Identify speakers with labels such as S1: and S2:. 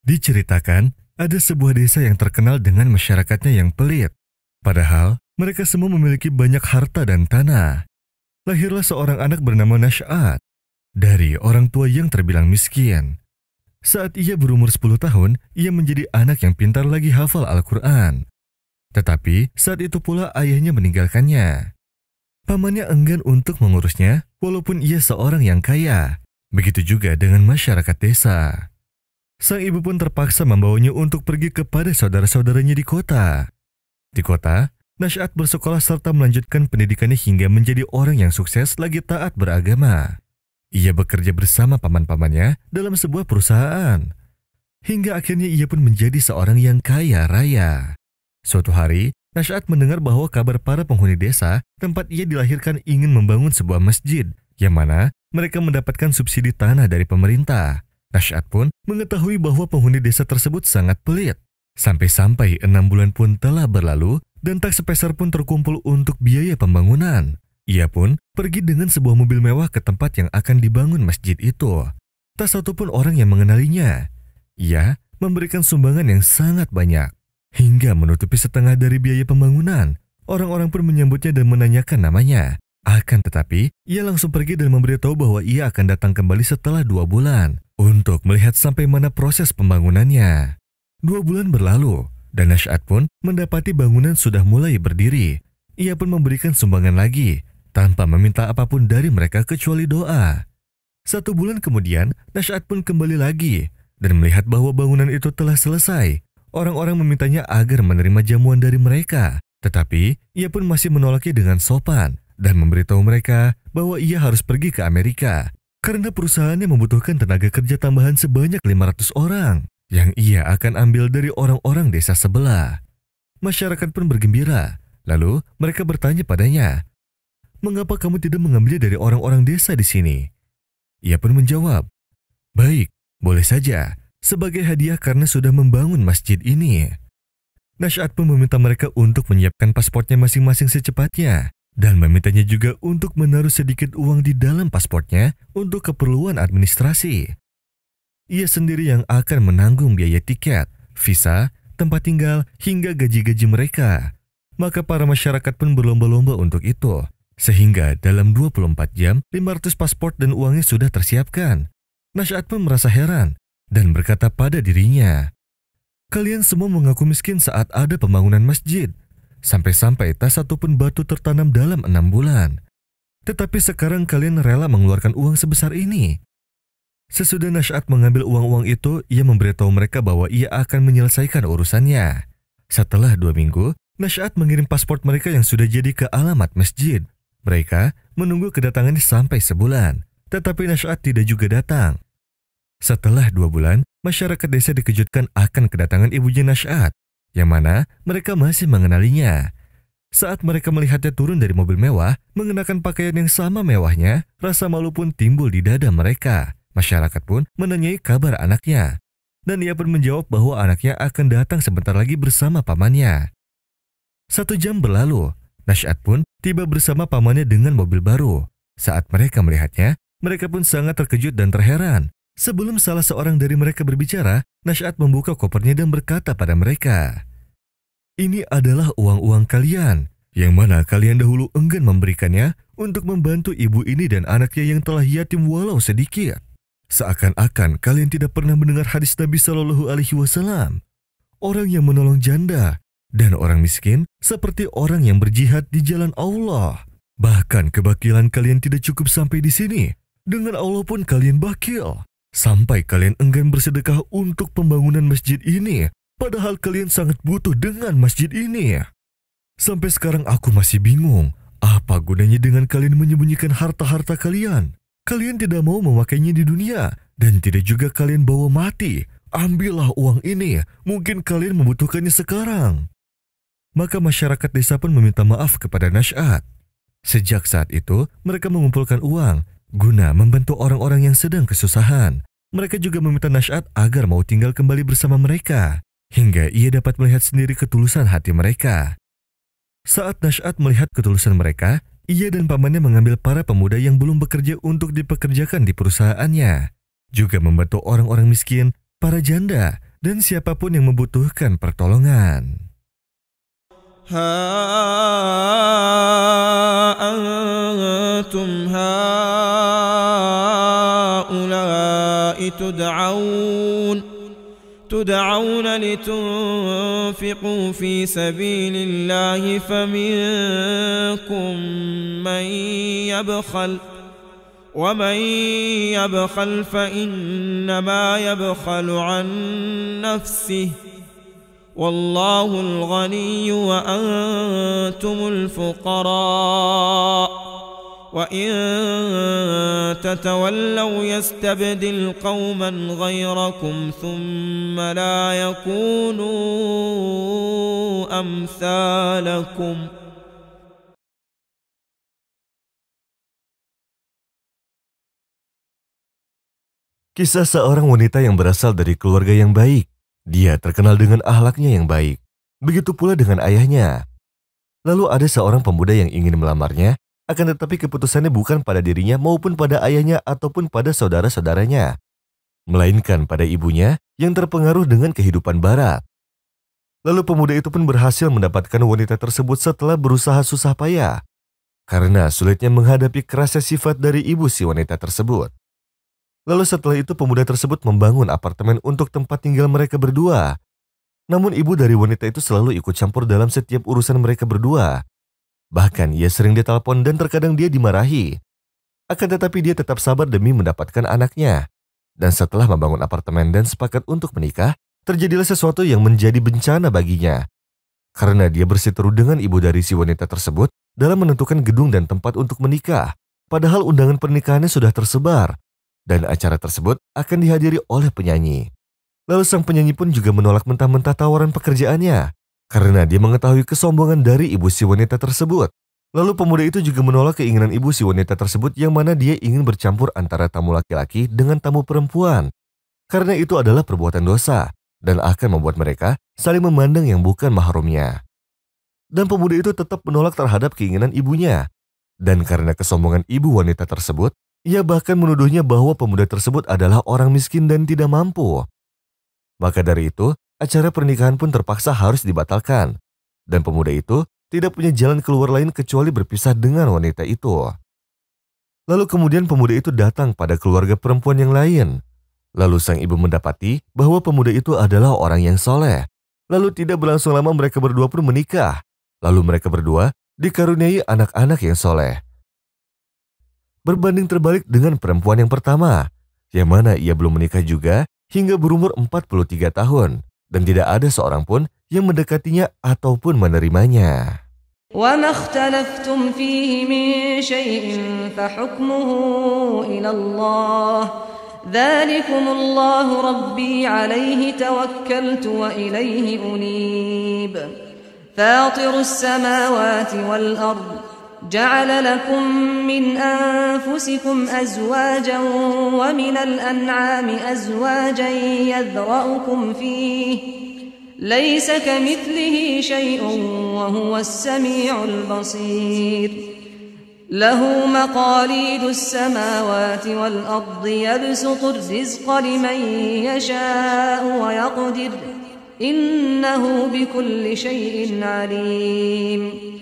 S1: Diceritakan, ada sebuah desa yang terkenal dengan masyarakatnya yang pelit. Padahal, mereka semua memiliki banyak harta dan tanah. Lahirlah seorang anak bernama Nash'at, dari orang tua yang terbilang miskin. Saat ia berumur 10 tahun, ia menjadi anak yang pintar lagi hafal Al-Quran. Tetapi, saat itu pula ayahnya meninggalkannya. Pamannya enggan untuk mengurusnya, walaupun ia seorang yang kaya. Begitu juga dengan masyarakat desa. Sang ibu pun terpaksa membawanya untuk pergi kepada saudara-saudaranya di kota. Di kota, Nash'at bersekolah serta melanjutkan pendidikannya hingga menjadi orang yang sukses lagi taat beragama. Ia bekerja bersama paman-pamannya dalam sebuah perusahaan. Hingga akhirnya ia pun menjadi seorang yang kaya raya. Suatu hari, Nash'at mendengar bahwa kabar para penghuni desa tempat ia dilahirkan ingin membangun sebuah masjid, yang mana mereka mendapatkan subsidi tanah dari pemerintah. Nash'at pun mengetahui bahwa penghuni desa tersebut sangat pelit. Sampai-sampai 6 bulan pun telah berlalu dan tak sepeser pun terkumpul untuk biaya pembangunan. Ia pun pergi dengan sebuah mobil mewah ke tempat yang akan dibangun masjid itu. Tak satu pun orang yang mengenalinya. Ia memberikan sumbangan yang sangat banyak, hingga menutupi setengah dari biaya pembangunan. Orang-orang pun menyambutnya dan menanyakan namanya. Akan tetapi, ia langsung pergi dan memberitahu bahwa ia akan datang kembali setelah 2 bulan untuk melihat sampai mana proses pembangunannya. 2 bulan berlalu, dan Nash'at pun mendapati bangunan sudah mulai berdiri. Ia pun memberikan sumbangan lagi, tanpa meminta apapun dari mereka kecuali doa. 1 bulan kemudian, Nash'at pun kembali lagi, dan melihat bahwa bangunan itu telah selesai. Orang-orang memintanya agar menerima jamuan dari mereka, tetapi ia pun masih menolaknya dengan sopan, dan memberitahu mereka bahwa ia harus pergi ke Amerika, karena perusahaannya membutuhkan tenaga kerja tambahan sebanyak 500 orang. Yang ia akan ambil dari orang-orang desa sebelah. Masyarakat pun bergembira. Lalu mereka bertanya padanya, "Mengapa kamu tidak mengambilnya dari orang-orang desa di sini?" Ia pun menjawab, "Baik, boleh saja, sebagai hadiah karena sudah membangun masjid ini." Nash'at pun meminta mereka untuk menyiapkan pasportnya masing-masing secepatnya, dan memintanya juga untuk menaruh sedikit uang di dalam pasportnya untuk keperluan administrasi. Ia sendiri yang akan menanggung biaya tiket, visa, tempat tinggal, hingga gaji-gaji mereka. Maka para masyarakat pun berlomba-lomba untuk itu. Sehingga dalam 24 jam, 500 paspor dan uangnya sudah tersiapkan. Nash'at pun merasa heran dan berkata pada dirinya, "Kalian semua mengaku miskin saat ada pembangunan masjid. Sampai-sampai tak satu pun batu tertanam dalam 6 bulan. Tetapi sekarang kalian rela mengeluarkan uang sebesar ini." Sesudah Nash'at mengambil uang-uang itu, ia memberitahu mereka bahwa ia akan menyelesaikan urusannya. Setelah 2 minggu, Nash'at mengirim paspor mereka yang sudah jadi ke alamat masjid. Mereka menunggu kedatangannya sampai sebulan, tetapi Nash'at tidak juga datang. Setelah 2 bulan, masyarakat desa dikejutkan akan kedatangan ibunya Nash'at, yang mana mereka masih mengenalinya. Saat mereka melihatnya turun dari mobil mewah, mengenakan pakaian yang sama mewahnya, rasa malu pun timbul di dada mereka. Masyarakat pun menanyai kabar anaknya, dan ia pun menjawab bahwa anaknya akan datang sebentar lagi bersama pamannya. 1 jam berlalu, Nash'at pun tiba bersama pamannya dengan mobil baru. Saat mereka melihatnya, mereka pun sangat terkejut dan terheran. Sebelum salah seorang dari mereka berbicara, Nash'at membuka kopernya dan berkata pada mereka, "Ini adalah uang-uang kalian, yang mana kalian dahulu enggan memberikannya untuk membantu ibu ini dan anaknya yang telah yatim walau sedikit. Seakan-akan kalian tidak pernah mendengar hadis Nabi Shallallahu Alaihi Wasallam. Orang yang menolong janda dan orang miskin seperti orang yang berjihad di jalan Allah. Bahkan kebakilan kalian tidak cukup sampai di sini. Dengan Allah pun kalian bakil. Sampai kalian enggan bersedekah untuk pembangunan masjid ini, padahal kalian sangat butuh dengan masjid ini. Sampai sekarang aku masih bingung, apa gunanya dengan kalian menyembunyikan harta-harta kalian? Kalian tidak mau memakainya di dunia, dan tidak juga kalian bawa mati. Ambillah uang ini, mungkin kalian membutuhkannya sekarang." Maka masyarakat desa pun meminta maaf kepada Nash'at. Sejak saat itu, mereka mengumpulkan uang guna membantu orang-orang yang sedang kesusahan. Mereka juga meminta Nash'at agar mau tinggal kembali bersama mereka, hingga ia dapat melihat sendiri ketulusan hati mereka. Saat Nash'at melihat ketulusan mereka, ia dan pamannya mengambil para pemuda yang belum bekerja untuk dipekerjakan di perusahaannya, juga membantu orang-orang miskin, para janda, dan siapapun yang membutuhkan pertolongan.
S2: Ha antum haula'i tud'auna litunfiqu fi sabilillahi faminkum man yabkhal ومن يبخل فإنما يبخل عن نفسه والله الغني وأنتم الفقراء وإن تتولوا يستبدل قوما غيركم ثم لا يكونوا أمثالكم.
S1: Kisah seorang wanita yang berasal dari keluarga yang baik. Dia terkenal dengan akhlaknya yang baik. Begitu pula dengan ayahnya. Lalu ada seorang pemuda yang ingin melamarnya, akan tetapi keputusannya bukan pada dirinya maupun pada ayahnya ataupun pada saudara-saudaranya, melainkan pada ibunya yang terpengaruh dengan kehidupan barat. Lalu pemuda itu pun berhasil mendapatkan wanita tersebut setelah berusaha susah payah, karena sulitnya menghadapi kerasnya sifat dari ibu si wanita tersebut. Lalu setelah itu pemuda tersebut membangun apartemen untuk tempat tinggal mereka berdua. Namun ibu dari wanita itu selalu ikut campur dalam setiap urusan mereka berdua. Bahkan ia sering ditelepon dan terkadang dia dimarahi. Akan tetapi dia tetap sabar demi mendapatkan anaknya. Dan setelah membangun apartemen dan sepakat untuk menikah, terjadilah sesuatu yang menjadi bencana baginya. Karena dia berseteru dengan ibu dari si wanita tersebut dalam menentukan gedung dan tempat untuk menikah. Padahal undangan pernikahannya sudah tersebar. Dan acara tersebut akan dihadiri oleh penyanyi. Lalu sang penyanyi pun juga menolak mentah-mentah tawaran pekerjaannya, karena dia mengetahui kesombongan dari ibu si wanita tersebut. Lalu pemuda itu juga menolak keinginan ibu si wanita tersebut yang mana dia ingin bercampur antara tamu laki-laki dengan tamu perempuan. Karena itu adalah perbuatan dosa, dan akan membuat mereka saling memandang yang bukan mahrumnya. Dan pemuda itu tetap menolak terhadap keinginan ibunya. Dan karena kesombongan ibu wanita tersebut, ia bahkan menuduhnya bahwa pemuda tersebut adalah orang miskin dan tidak mampu. Maka dari itu, acara pernikahan pun terpaksa harus dibatalkan. Dan pemuda itu tidak punya jalan keluar lain kecuali berpisah dengan wanita itu. Lalu kemudian pemuda itu datang pada keluarga perempuan yang lain. Lalu sang ibu mendapati bahwa pemuda itu adalah orang yang soleh. Lalu tidak berlangsung lama mereka berdua pun menikah. Lalu mereka berdua dikaruniai anak-anak yang soleh. Berbanding terbalik dengan perempuan yang pertama, yang mana ia belum menikah juga hingga berumur 43 tahun, dan tidak ada seorang pun yang mendekatinya ataupun menerimanya.
S3: وَمَا اخْتَلَفْتُمْ فِيهِ مِنْ شَيْءٍ فَحُكْمُهُ إِلَى اللَّهِ ذَلِكُمُ اللَّهُ رَبِّي عَلَيْهِ تَوَكَّلْتُ وَإِلَيْهِ أُنِيبُ فَاطِرُ السَّمَاوَاتِ وَالْأَرْضِ جعل لكم من أنفسكم أزواجا ومن الأنعام أزواجا يذرأكم فيه ليس كمثله شيء وهو السميع البصير له مقاليد السماوات والأرض يبسط الرزق لمن يشاء ويقدر إنه بكل شيء عليم.